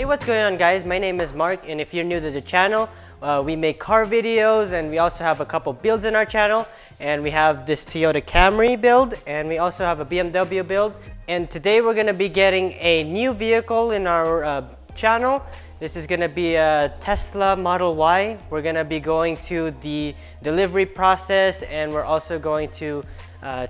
Hey, what's going on, guys? My name is Mark, and if you're new to the channel, we make car videos, and we also have a couple builds in our channel. And we have this Toyota Camry build, and we also have a BMW build. And today we're going to be getting a new vehicle in our channel. This is going to be a Tesla Model Y. We're going to be going to the delivery process, and we're also going to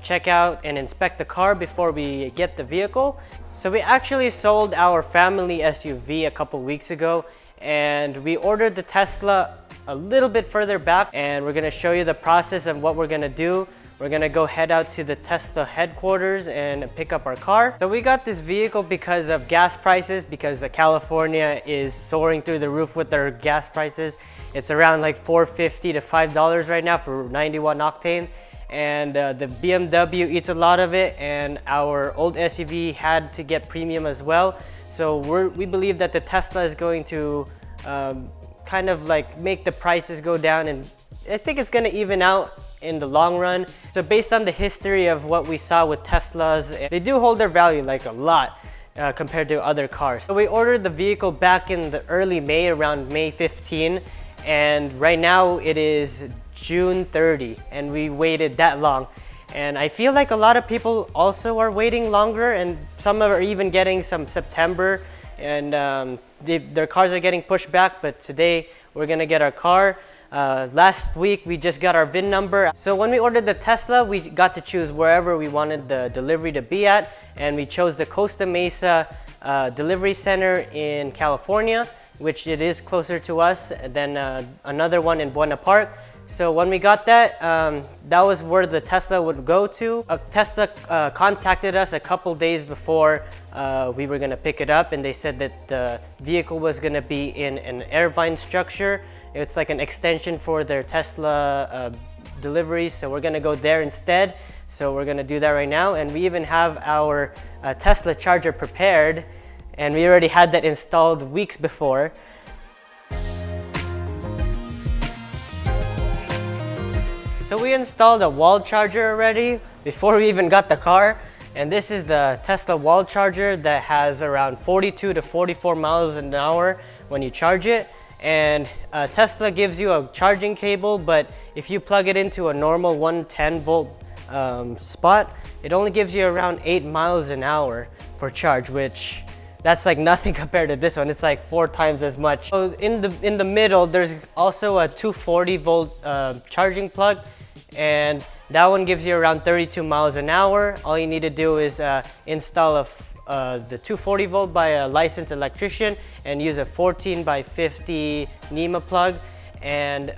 check out and inspect the car before we get the vehicle. So we actually sold our family SUV a couple weeks ago, and we ordered the Tesla a little bit further back, and we're going to show you the process of what we're going to do. We're going to go head out to the Tesla headquarters and pick up our car. So we got this vehicle because of gas prices, because California is soaring through the roof with their gas prices. It's around like $4.50 to $5 right now for 91 octane. And the BMW eats a lot of it, and our old SUV had to get premium as well. So we believe that the Tesla is going to kind of like make the prices go down, and I think it's going to even out in the long run. So based on the history of what we saw with Teslas, they do hold their value like a lot compared to other cars. So we ordered the vehicle back in the early May, around May 15, and right now it is June 30, and we waited that long. And I feel like a lot of people also are waiting longer, and some are even getting some September, and their cars are getting pushed back. But today we're gonna get our car. Last week we just got our VIN number. So when we ordered the Tesla, we got to choose wherever we wanted the delivery to be at, and we chose the Costa Mesa delivery center in California, which it is closer to us than another one in Buena Park. So when we got that, that was where the Tesla would go to. Tesla contacted us a couple days before we were gonna pick it up, and they said that the vehicle was gonna be in an Airvine structure. It's like an extension for their Tesla deliveries, so we're gonna go there instead. So we're gonna do that right now, and we even have our Tesla charger prepared, and we already had that installed weeks before. So we installed a wall charger already before we even got the car, and this is the Tesla wall charger that has around 42 to 44 miles an hour when you charge it. And Tesla gives you a charging cable, but if you plug it into a normal 110 volt spot, it only gives you around 8 miles an hour for charge, which that's like nothing compared to this one. It's like 4 times as much. So in the middle, there's also a 240 volt charging plug, and that one gives you around 32 miles an hour. All you need to do is install the 240 volt by a licensed electrician and use a 14 by 50 NEMA plug. And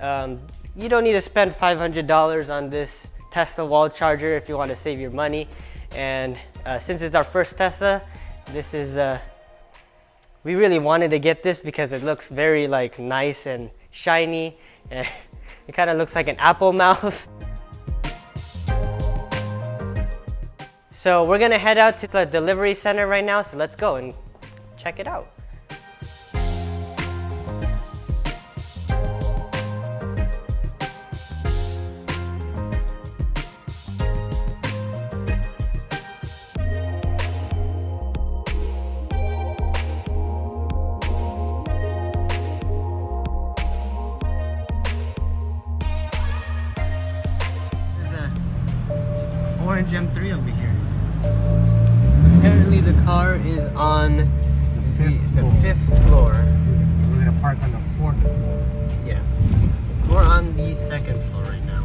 you don't need to spend $500 on this Tesla wall charger if you want to save your money. And since it's our first Tesla, this is we really wanted to get this because it looks very like nice and shiny, and it kind of looks like an Apple mouse. So we're gonna head out to the delivery center right now, so let's go and check it out. Orange M3 over here. Apparently the car is on the 5th floor. We're gonna park on the 4th floor. Yeah. We're on the 2nd floor right now.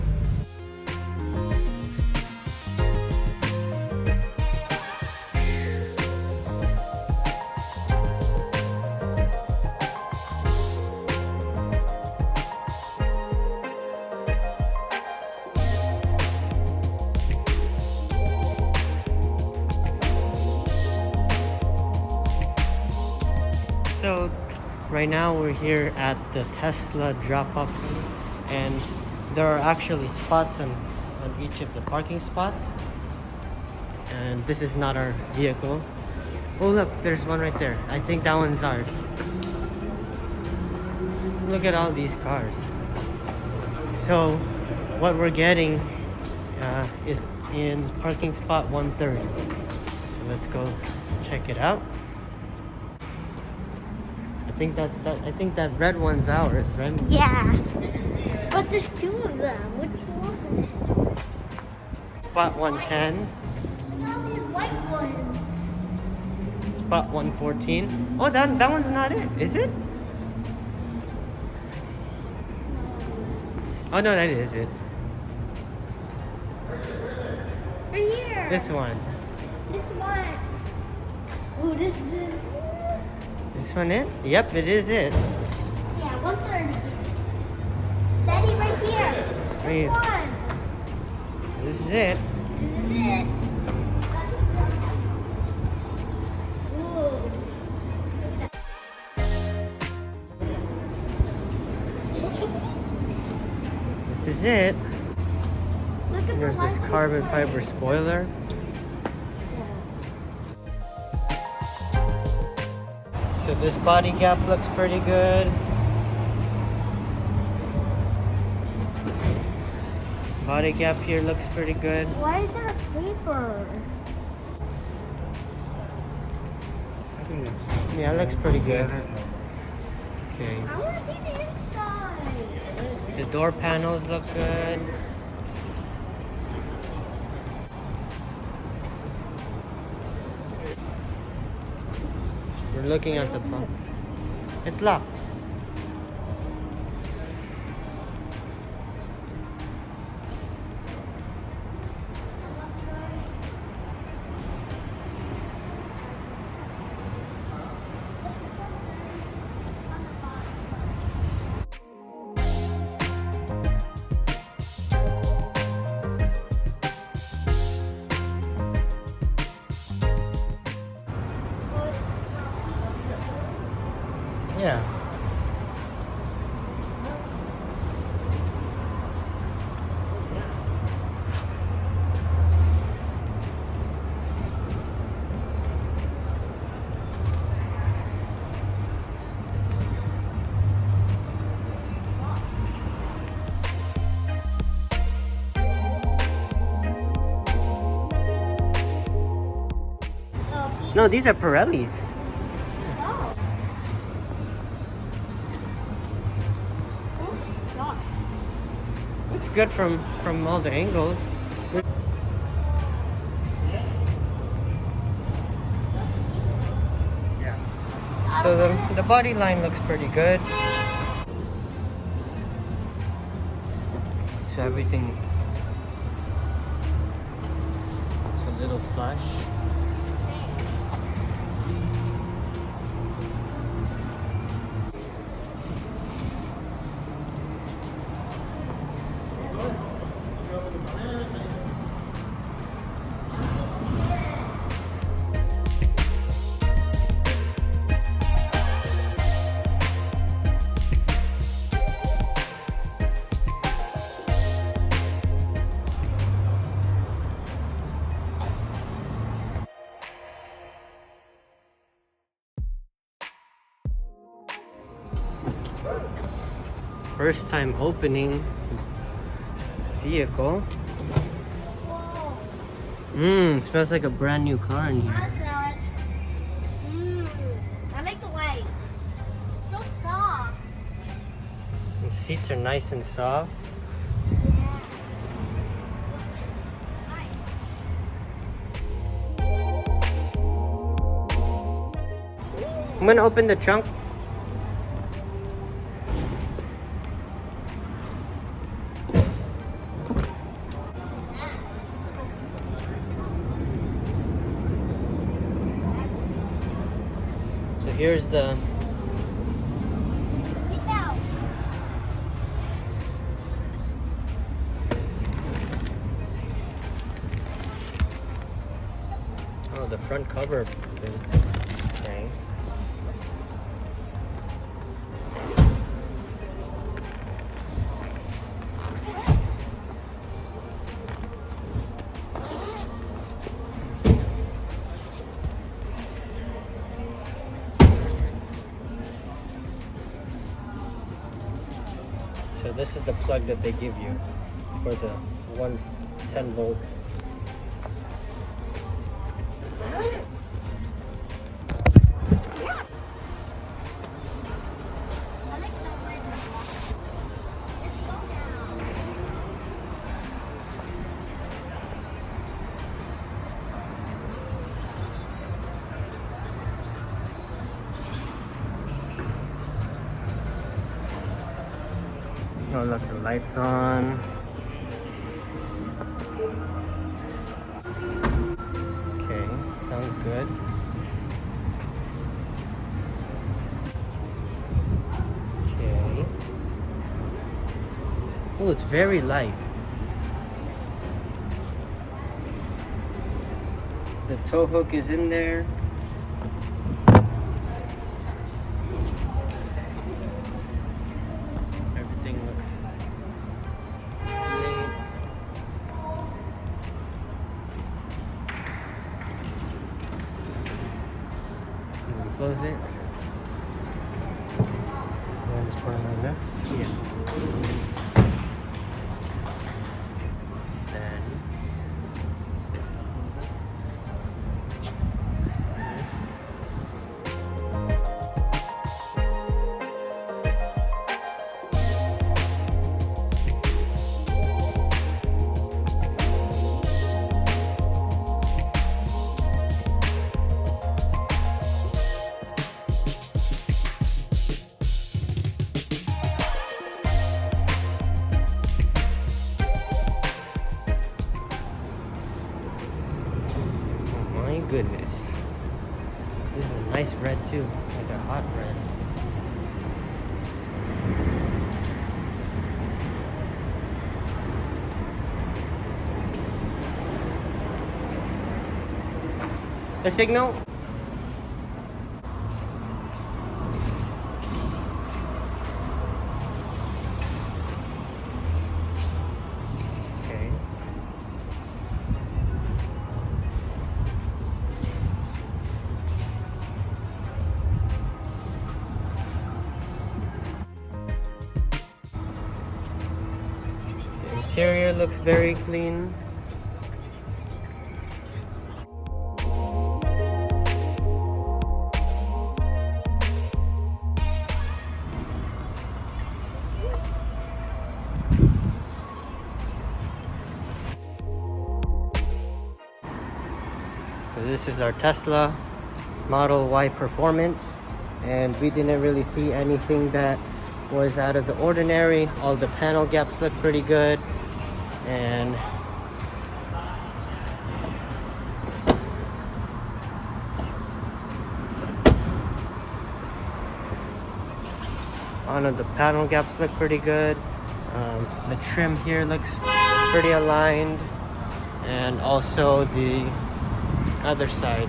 So right now we're here at the Tesla drop-off, and there are actually spots on each of the parking spots, and this is not our vehicle. Oh look, there's one right there. I think that one's ours. Look at all these cars. So what we're getting is in parking spot 130. So let's go check it out. I think that red one's ours, right? Yeah. But there's two of them. Which one? Spot 110, No, these white ones. spot 114. Oh, that one's not it, is it? Oh no, that is it. Right here. This one. This one. Ooh, this is it. This one it? Yep, it is it. Yeah, 130. Daddy, right here. Wait. This one. This is it. This is it. Ooh. This is it. Look at There's the this lights. carbon fiber spoiler. So this body gap looks pretty good. Body gap here looks pretty good. Why is there a paper? I think it's... Yeah, it looks pretty good. Yeah, Okay. I want to see the inside. The door panels look good. We're looking at the box. It's locked. Yeah. No, these are Pirellis. Oh. It's good from all the angles. yeah. So the body line looks pretty good. So everything, it's a little flush. First time opening vehicle. Whoa. Smells like a brand new car in here. I smell it. I like the white. So soft. The seats are nice and soft. Yeah. I'm gonna open the trunk. So here's the Seatbelt. the front cover thing. Okay. So this is the plug that they give you for the 110 volt. Oh look, the lights on. Okay, sounds good. Okay. Oh, it's very light. The tow hook is in there. Everything looks neat. You can close it. And just put it like this. Yeah. Then my goodness. This is a nice red too, like a hot red. The signal? Okay. The interior looks very clean. So this is our Tesla Model Y Performance, and we didn't really see anything that was out of the ordinary. All the panel gaps look pretty good, and one of the panel gaps look pretty good. The trim here looks pretty aligned, and also the other side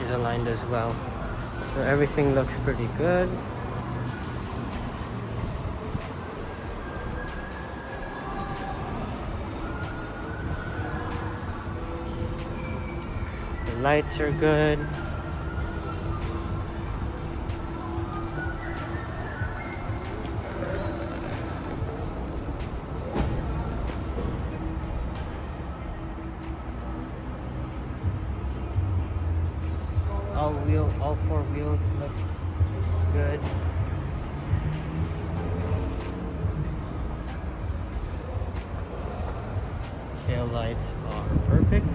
is aligned as well. So everything looks pretty good. The lights are good. All four wheels look good. Tail lights are perfect.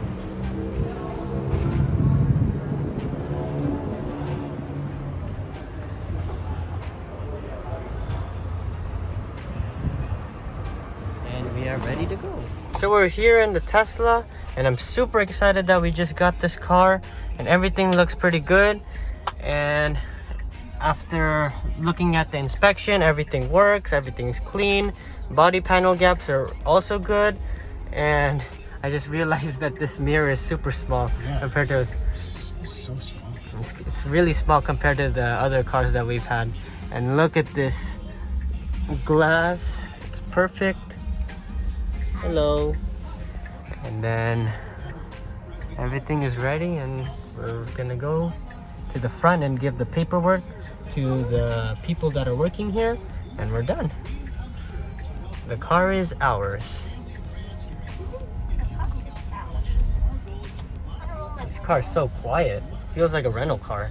And we are ready to go. So we're here in the Tesla, and I'm super excited that we just got this car, and everything looks pretty good. And after looking at the inspection, everything works, everything's clean. Body panel gaps are also good, and I just realized that this mirror is super small compared to It's so small. it's really small compared to the other cars that we've had. And look at this glass, it's perfect. Hello. And then everything is ready, and we're gonna go to the front and give the paperwork to the people that are working here, and we're done. The car is ours. This car is so quiet. Feels like a rental car.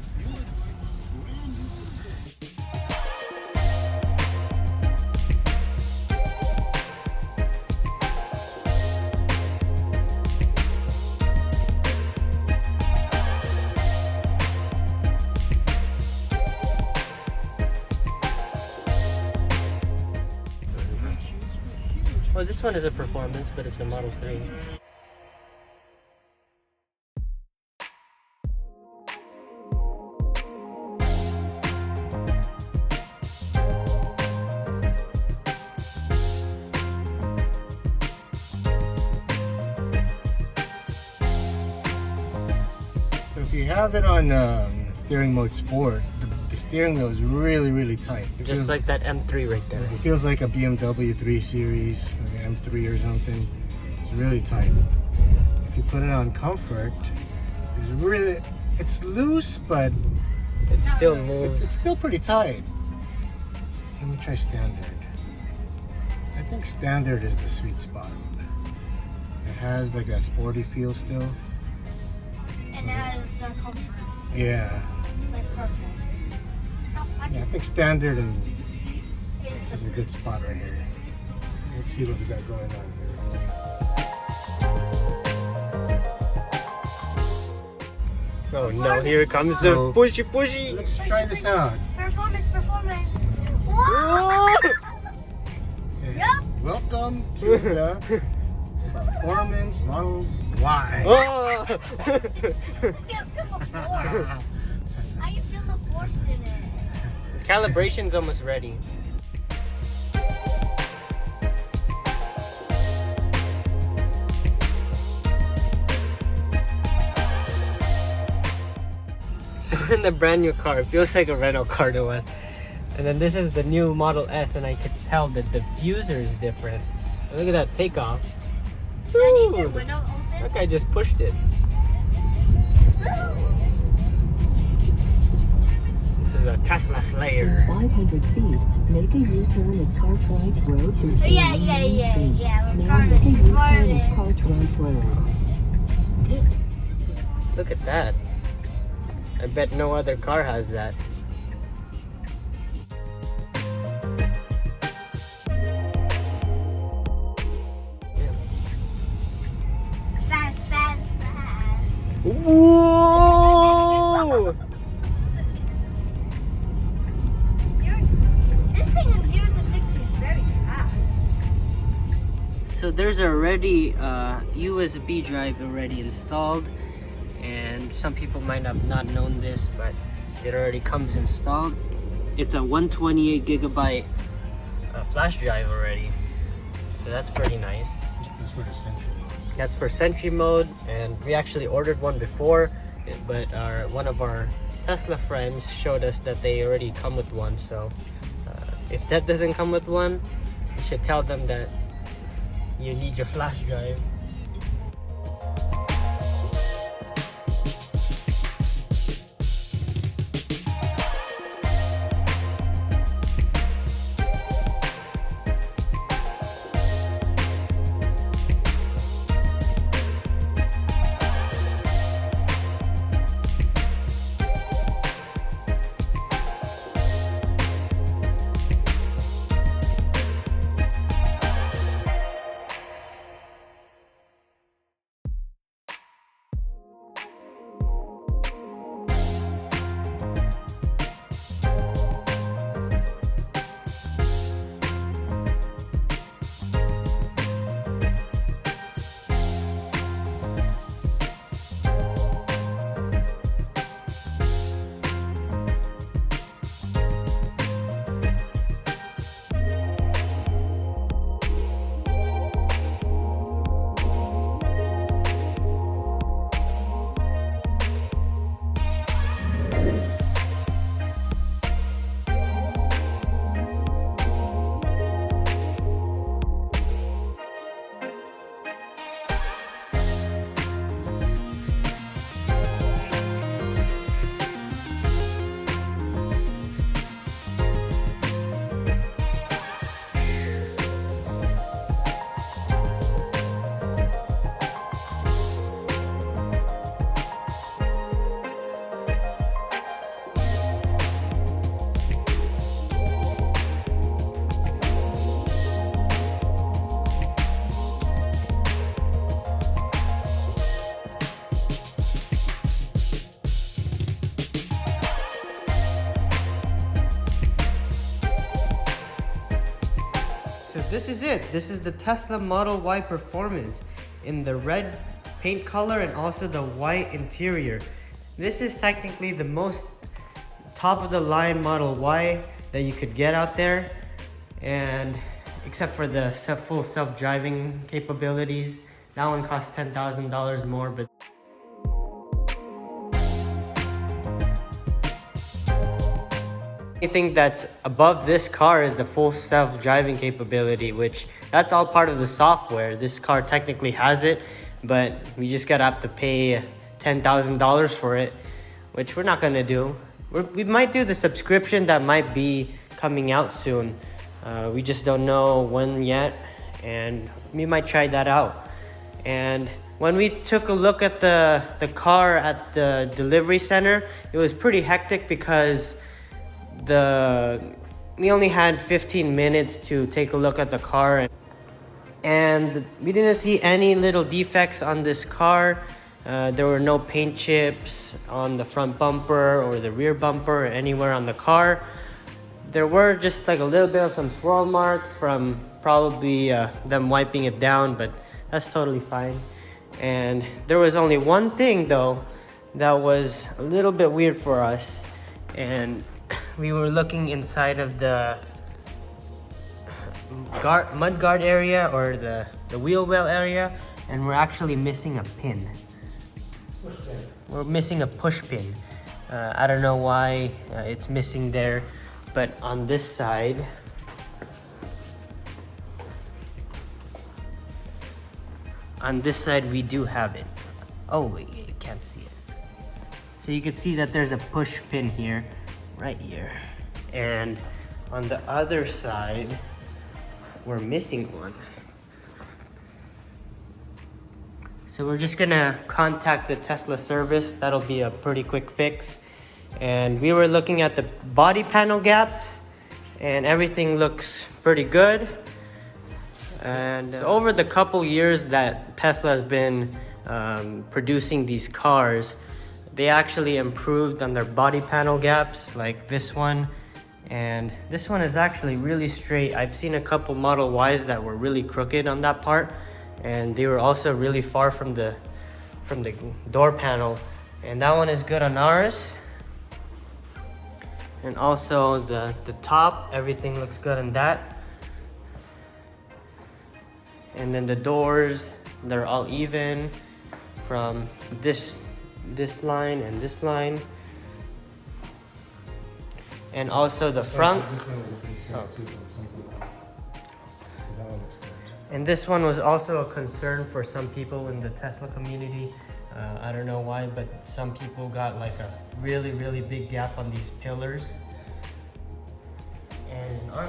Oh, this one is a performance, but it's a Model 3. So if you have it on steering mode sport, the steering wheel is really tight. It Just feels, like that M3 right there. it feels like a BMW 3 Series, like an M3 or something. It's really tight. If you put it on comfort, it's loose, but It still it's moves. still pretty tight. Let me try standard. I think standard is the sweet spot. It has like that sporty feel still. And it has the comfort. Yeah. Like perfect. Yeah, I think standard and Is is a good spot right here. Let's see what we got going on here. Oh no, here comes the So- pushy. Let's try this out. Performance. Whoa! Okay. Yup. Welcome to the Performance Model Y. Oh! You can't feel the force. How you feel the force in it? Calibration's almost ready. So we're in the brand new car. It feels like a rental car to us. And then this is the new Model S, and I could tell that the diffuser is different. And look at that takeoff. Daddy, is Ooh, your window open? that guy just pushed it. This is a Tesla Slayer. 500 feet, make a U-turn at Cartwright Road to stay Yeah, on yeah, Main yeah, Street. yeah, we're Now make a farming, U-turn farming. at Cartwright Road. Look at that. I bet no other car has that. Fast. Whoa! This thing in 0 to 60 is very fast. So there's already a USB drive already installed, and some people might have not known this, but it already comes installed. It's a 128 gigabyte flash drive already, so that's pretty nice. That's for the Century. That's for Sentry mode, and we actually ordered one before, but one of our Tesla friends showed us that they already come with one. So if that doesn't come with one, you should tell them that you need your flash drive. So this is it. This is the Tesla Model Y Performance in the red paint color and also the white interior. This is technically the most top of the line Model Y that you could get out there, and except for the full self-driving capabilities. That one costs $10,000 more, but anything that's above this car is the full self-driving capability, which that's all part of the software. This car technically has it, but we just gotta have to pay $10,000 for it, which we're not gonna do. We might do the subscription that might be coming out soon. We just don't know when yet, and we might try that out. And when we took a look at the car at the delivery center, it was pretty hectic because we only had 15 minutes to take a look at the car, and we didn't see any little defects on this car. There were no paint chips on the front bumper or the rear bumper or anywhere on the car. There were just like a little bit of some swirl marks from probably them wiping it down, but that's totally fine. And there was only one thing though that was a little bit weird for us, and we were looking inside of the mud guard area or the wheel well area, and we're actually missing a pin. We're missing a push pin. I don't know why it's missing there, but on this side, we do have it. Oh wait, you can't see it. So you can see that there's a push pin here, right here. And on the other side, we're missing one. So we're just gonna contact the Tesla service. That'll be a pretty quick fix. And we were looking at the body panel gaps, and everything looks pretty good. And so over the couple years that Tesla has been producing these cars, they actually improved on their body panel gaps, like this one. And this one is actually really straight. I've seen a couple Model Ys that were really crooked on that part, and they were also really far from the door panel. And that one is good on ours. And also the top, everything looks good on that. And then the doors, they're all even from this line and this line. And also the front. And this one was also a concern for some people in the Tesla community. I don't know why, but some people got like a really, really big gap on these pillars. And our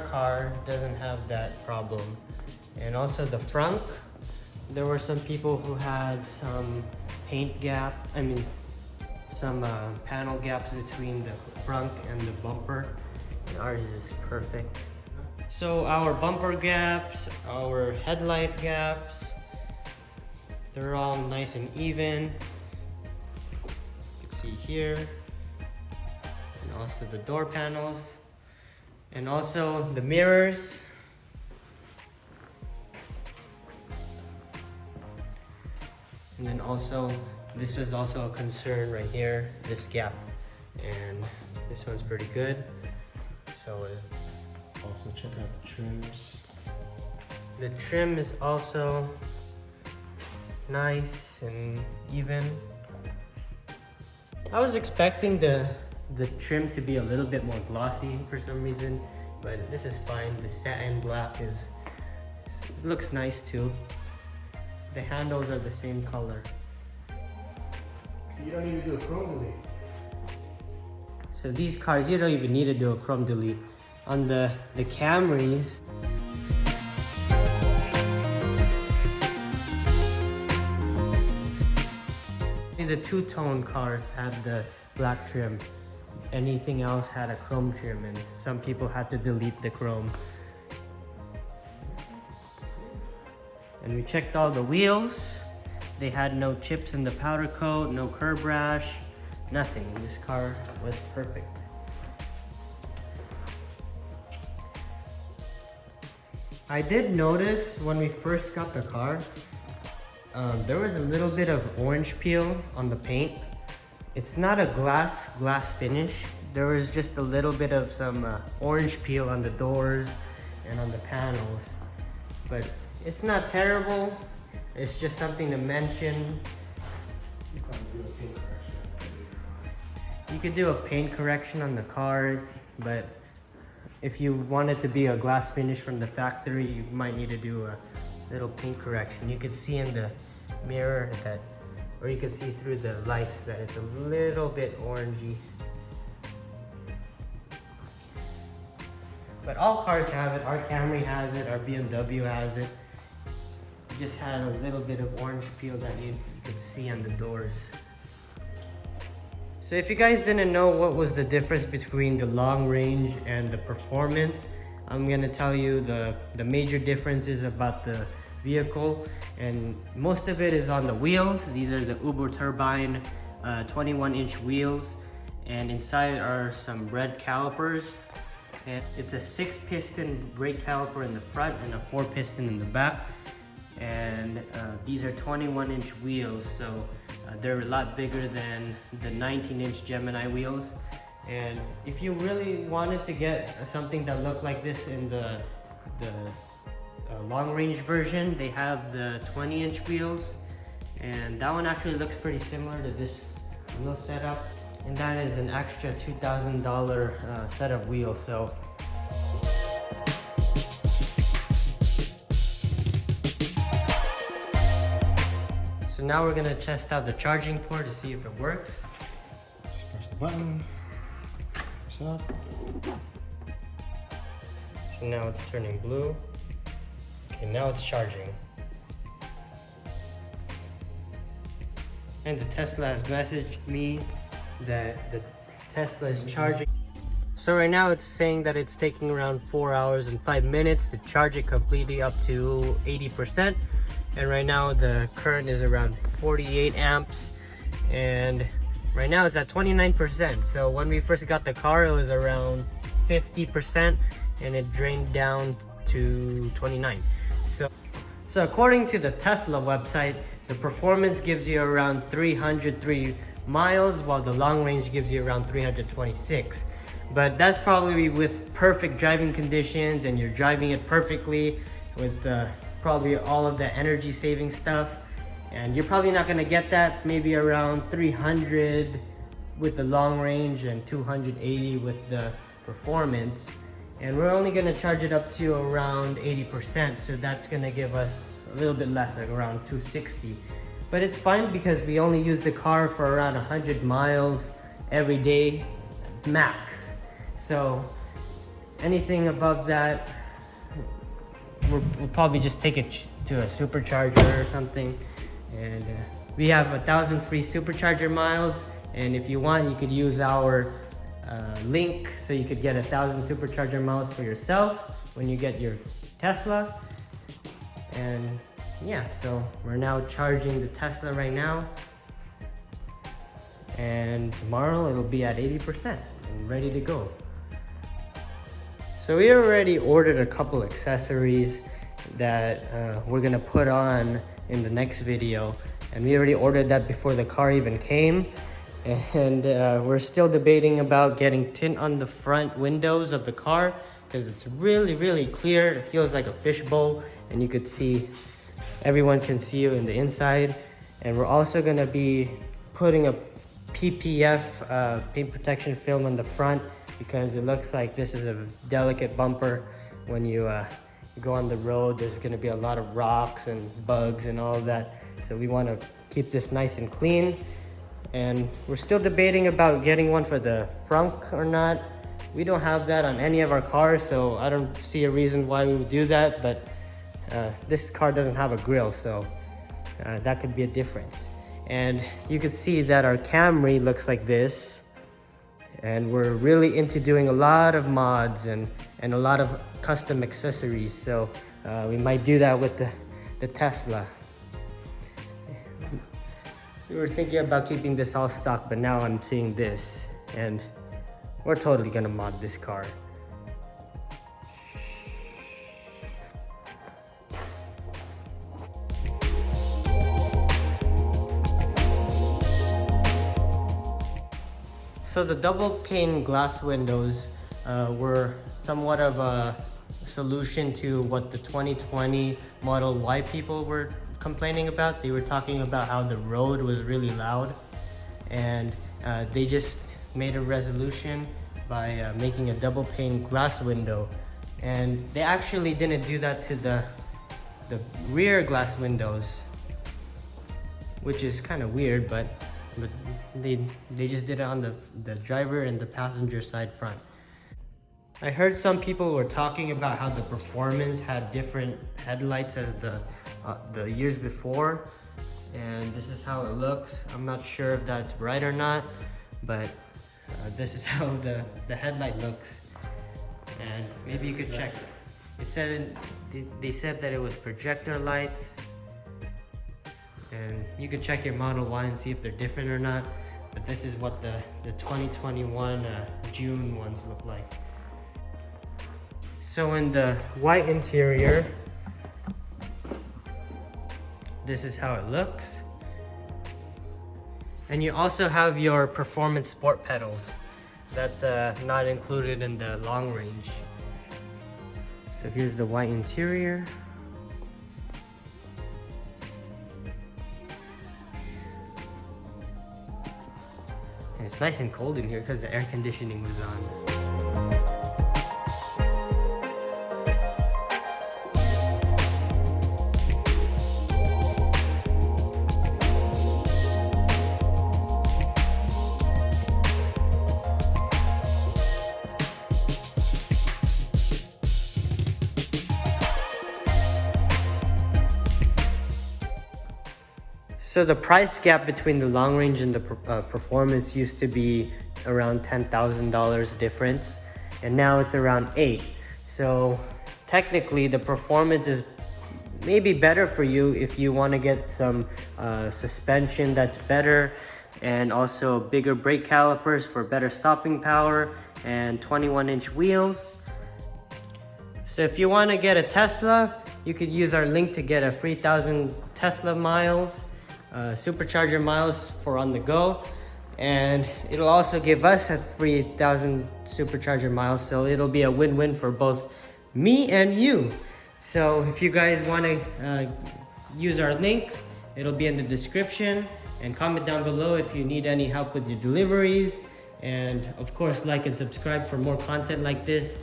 car doesn't have that problem. And also the front, there were some people who had some some panel gaps between the front and the bumper. And ours is perfect. So our bumper gaps, our headlight gaps, they're all nice and even. You can see here. And also the door panels. And also the mirrors. And then also, this was also a concern right here, this gap. And this one's pretty good. So is Also check out the trims. the trim is also nice and even. I was expecting the trim to be a little bit more glossy for some reason, but this is fine. The satin black looks nice too. The handles are the same color. So you don't even do a chrome delete. So these cars, you don't even need to do a chrome delete. On the Camrys, the two-tone cars had the black trim. Anything else had a chrome trim, and some people had to delete the chrome. And we checked all the wheels. They had no chips in the powder coat, no curb rash, nothing. This car was perfect. I did notice when we first got the car, there was a little bit of orange peel on the paint. It's not a glass finish. There was just a little bit of some orange peel on the doors and on the panels. But it's not terrible. It's just something to mention. You could do a paint correction on the car, but if you want it to be a glass finish from the factory, you might need to do a little paint correction. You could see in the mirror that, or you could see through the lights that it's a little bit orangey. But all cars have it. Our Camry has it, our BMW has it. It just had a little bit of orange peel that you could see on the doors. So if you guys didn't know what was the difference between the long range and the performance, I'm gonna tell you the major differences about the vehicle, and most of it is on the wheels. These are the Uber Turbine 21-inch wheels, and inside are some red calipers. And it's a 6-piston brake caliper in the front and a 4-piston in the back. And these are 21-inch wheels, so they're a lot bigger than the 19-inch Gemini wheels. And if you really wanted to get something that looked like this in the long-range version, they have the 20-inch wheels, and that one actually looks pretty similar to this wheel setup. And that is an extra $2,000 set of wheels. So now we're gonna test out the charging port to see if it works. Just press the button. Pops up. So now it's turning blue. Okay, now it's charging. And the Tesla has messaged me that the Tesla is charging. So right now it's saying that it's taking around 4 hours and 5 minutes to charge it completely up to 80%. And right now the current is around 48 amps. And right now it's at 29%. So when we first got the car, it was around 50% and it drained down to 29. So according to the Tesla website, the performance gives you around 303 miles, while the long range gives you around 326. But that's probably with perfect driving conditions and you're driving it perfectly with probably all of the energy saving stuff. And you're probably not gonna get that, maybe around 300 with the long range and 280 with the performance. And we're only gonna charge it up to around 80%, so that's gonna give us a little bit less, like around 260. But it's fine because we only use the car for around 100 miles every day, max. So anything above that, we'll probably just take it to a supercharger or something. And we have 1,000 free supercharger miles, and if you want, you could use our link so you could get 1,000 supercharger miles for yourself when you get your Tesla. And yeah, so we're now charging the Tesla right now, and tomorrow it'll be at 80% and ready to go. So we already ordered a couple accessories that we're gonna put on in the next video, and we already ordered that before the car even came. And we're still debating about getting tint on the front windows of the car because it's really clear. It feels like a fishbowl, and you could see, everyone can see you in the inside. And we're also gonna be putting a PPF paint protection film on the front because it looks like this is a delicate bumper. When you go on the road, there's gonna be a lot of rocks and bugs and all of that. So we wanna keep this nice and clean. And we're still debating about getting one for the frunk or not. We don't have that on any of our cars, so I don't see a reason why we would do that. But this car doesn't have a grille, so that could be a difference. And you could see that our Camry looks like this. And we're really into doing a lot of mods and a lot of custom accessories. So we might do that with the Tesla. We were thinking about keeping this all stock, but now I'm seeing this, and we're totally gonna mod this car. So the double pane glass windows were somewhat of a solution to what the 2020 Model Y people were complaining about. They were talking about how the road was really loud, and they just made a resolution by making a double pane glass window. And they actually didn't do that to the rear glass windows, which is kind of weird, but they just did it on the driver and the passenger side front. I heard some people were talking about how the Performance had different headlights as the years before, and this is how it looks. I'm not sure if that's right or not, but this is how the headlight looks. And maybe you could check it. It said they said that it was projector lights, and you could check your Model Y and see if they're different or not. But this is what the 2021 June ones look like. So in the white interior, this is how it looks. And you also have your Performance Sport pedals. That's not included in the long range. So here's the white interior. And it's nice and cold in here because the air conditioning was on. So the price gap between the long range and the Performance used to be around $10,000 difference, and now it's around $8,000. So technically the Performance is maybe better for you if you want to get some suspension that's better, and also bigger brake calipers for better stopping power, and 21-inch wheels. So if you want to get a Tesla, you could use our link to get a free 1,000 Tesla miles. Supercharger miles for on the go, and it'll also give us a free 1,000 supercharger miles, so it'll be a win-win for both me and you. So if you guys want to use our link, it'll be in the description, and comment down below if you need any help with your deliveries, and of course like and subscribe for more content like this,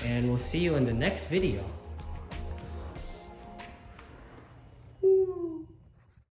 and we'll see you in the next video.